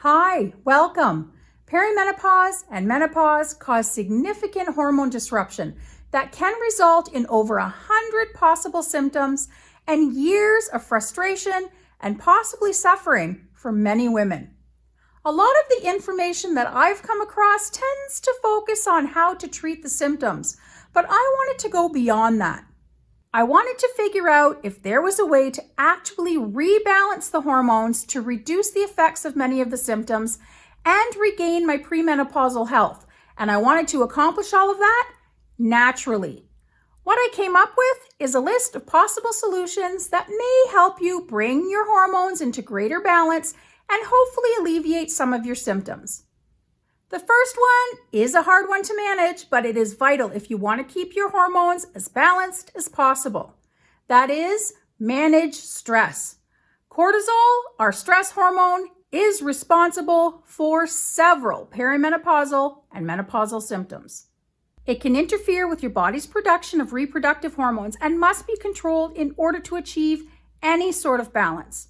Hi, welcome. Perimenopause and menopause cause significant hormone disruption that can result in over 100 possible symptoms and years of frustration and possibly suffering for many women. A lot of the information that I've come across tends to focus on how to treat the symptoms, but I wanted to go beyond that. I wanted to figure out if there was a way to actually rebalance the hormones to reduce the effects of many of the symptoms and regain my premenopausal health. And I wanted to accomplish all of that naturally. What I came up with is a list of possible solutions that may help you bring your hormones into greater balance and hopefully alleviate some of your symptoms. The first one is a hard one to manage, but it is vital if you want to keep your hormones as balanced as possible. That is, manage stress. Cortisol, our stress hormone, is responsible for several perimenopausal and menopausal symptoms. It can interfere with your body's production of reproductive hormones and must be controlled in order to achieve any sort of balance.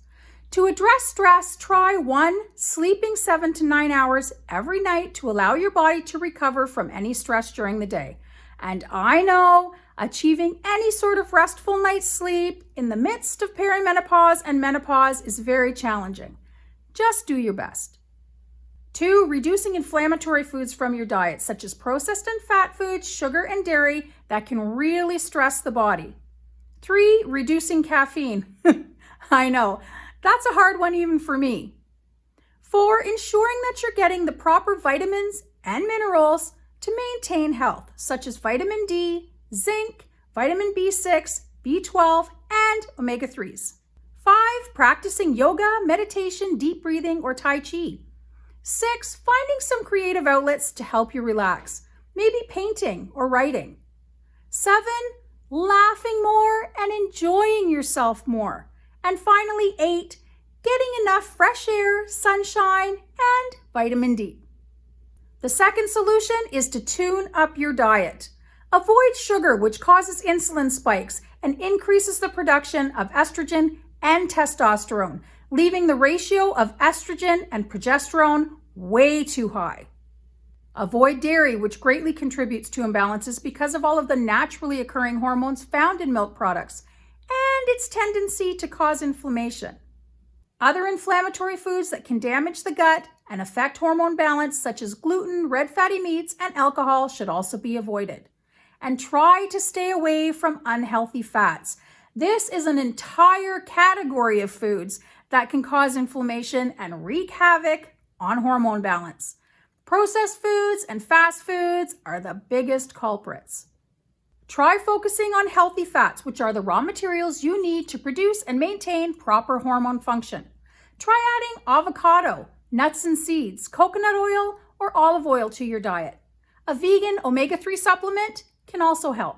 To address stress, try 1, sleeping 7 to 9 hours every night to allow your body to recover from any stress during the day. And I know achieving any sort of restful night's sleep in the midst of perimenopause and menopause is very challenging. Just do your best. 2, reducing inflammatory foods from your diet, such as processed and fat foods, sugar, and dairy that can really stress the body. 3, reducing caffeine. I know. That's a hard one even for me. 4, ensuring that you're getting the proper vitamins and minerals to maintain health, such as vitamin D, zinc, vitamin B6, B12, and omega-3s. 5, practicing yoga, meditation, deep breathing, or Tai Chi. 6, finding some creative outlets to help you relax, maybe painting or writing. 7, laughing more and enjoying yourself more. And finally, 8, getting enough fresh air, sunshine, and vitamin D. The second solution is to tune up your diet. Avoid sugar, which causes insulin spikes and increases the production of estrogen and testosterone, leaving the ratio of estrogen and progesterone way too high. Avoid dairy, which greatly contributes to imbalances because of all of the naturally occurring hormones found in milk products and its tendency to cause inflammation. Other inflammatory foods that can damage the gut and affect hormone balance, such as gluten, red fatty meats, and alcohol, should also be avoided. And try to stay away from unhealthy fats. This is an entire category of foods that can cause inflammation and wreak havoc on hormone balance. Processed foods and fast foods are the biggest culprits. Try focusing on healthy fats, which are the raw materials you need to produce and maintain proper hormone function. Try adding avocado, nuts and seeds, coconut oil, or olive oil to your diet. A vegan omega-3 supplement can also help.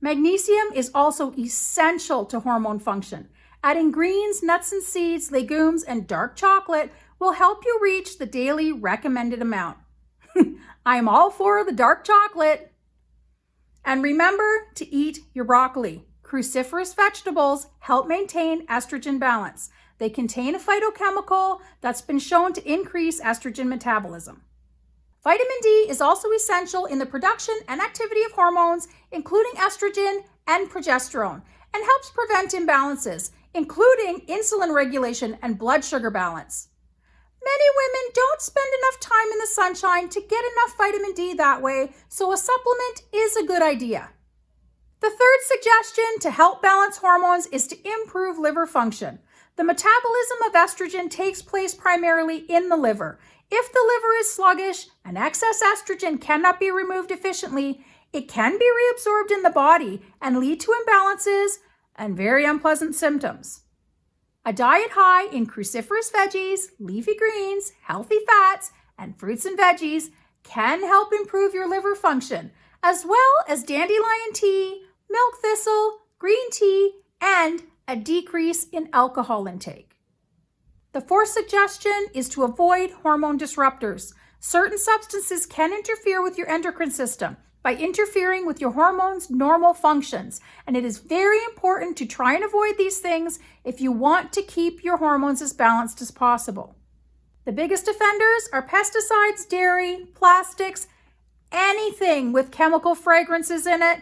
Magnesium is also essential to hormone function. Adding greens, nuts and seeds, legumes, and dark chocolate will help you reach the daily recommended amount. I'm all for the dark chocolate. And remember to eat your broccoli. Cruciferous vegetables help maintain estrogen balance. They contain a phytochemical that's been shown to increase estrogen metabolism. Vitamin D is also essential in the production and activity of hormones, including estrogen and progesterone, and helps prevent imbalances, including insulin regulation and blood sugar balance. Many women don't spend enough time in the sunshine to get enough vitamin D that way, so a supplement is a good idea. The third suggestion to help balance hormones is to improve liver function. The metabolism of estrogen takes place primarily in the liver. If the liver is sluggish and excess estrogen cannot be removed efficiently, it can be reabsorbed in the body and lead to imbalances and very unpleasant symptoms. A diet high in cruciferous veggies, leafy greens, healthy fats, and fruits and veggies can help improve your liver function, as well as dandelion tea, milk thistle, green tea, and a decrease in alcohol intake. The fourth suggestion is to avoid hormone disruptors. Certain substances can interfere with your endocrine system by interfering with your hormones' normal functions, and it is very important to try and avoid these things if you want to keep your hormones as balanced as possible. The biggest offenders are pesticides, dairy, plastics, anything with chemical fragrances in it,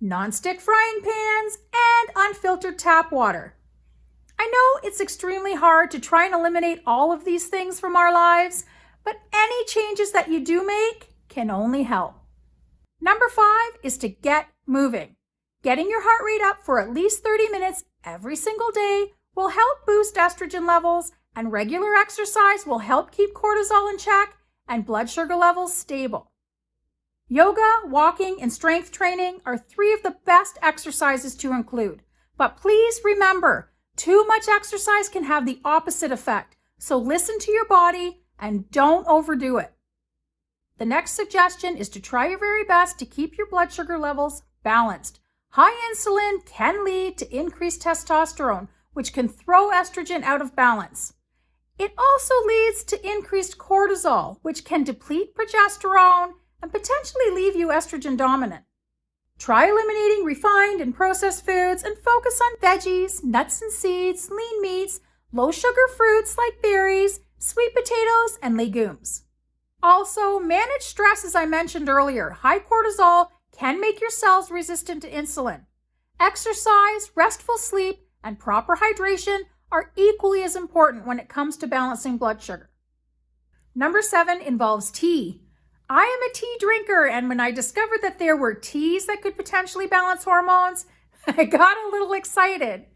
nonstick frying pans, and unfiltered tap water. I know it's extremely hard to try and eliminate all of these things from our lives, but any changes that you do make can only help. Number 5 is to get moving. Getting your heart rate up for at least 30 minutes every single day will help boost estrogen levels, and regular exercise will help keep cortisol in check and blood sugar levels stable. Yoga, walking, and strength training are 3 of the best exercises to include. But please remember, too much exercise can have the opposite effect, so listen to your body and don't overdo it. The next suggestion is to try your very best to keep your blood sugar levels balanced. High insulin can lead to increased testosterone, which can throw estrogen out of balance. It also leads to increased cortisol, which can deplete progesterone and potentially leave you estrogen dominant. Try eliminating refined and processed foods and focus on veggies, nuts and seeds, lean meats, low sugar fruits like berries, sweet potatoes, and legumes. Also, manage stress as I mentioned earlier. High cortisol can make your cells resistant to insulin. Exercise, restful sleep, and proper hydration are equally as important when it comes to balancing blood sugar. Number 7 involves tea. I am a tea drinker, and when I discovered that there were teas that could potentially balance hormones, I got a little excited.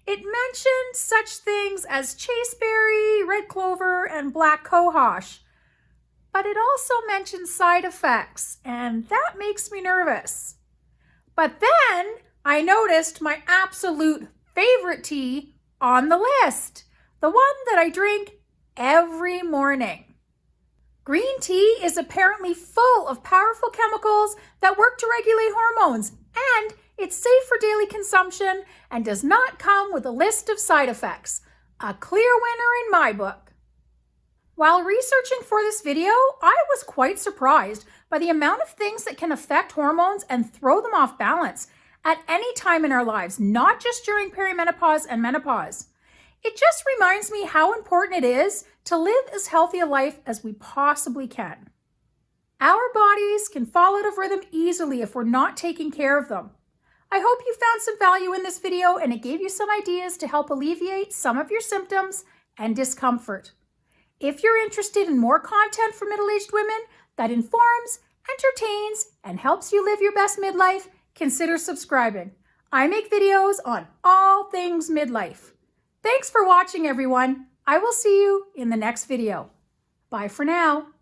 It mentioned such things as chaseberry, red clover, and black cohosh. But it also mentioned side effects, and that makes me nervous. But then I noticed my absolute favorite tea on the list, the one that I drink every morning. Green tea is apparently full of powerful chemicals that work to regulate hormones, and it's safe for daily consumption and does not come with a list of side effects. A clear winner in my book. While researching for this video, I was quite surprised by the amount of things that can affect hormones and throw them off balance at any time in our lives, not just during perimenopause and menopause. It just reminds me how important it is to live as healthy a life as we possibly can. Our bodies can fall out of rhythm easily if we're not taking care of them. I hope you found some value in this video and it gave you some ideas to help alleviate some of your symptoms and discomfort. If you're interested in more content for middle-aged women that informs, entertains, and helps you live your best midlife, consider subscribing. I make videos on all things midlife. Thanks for watching, everyone. I will see you in the next video. Bye for now.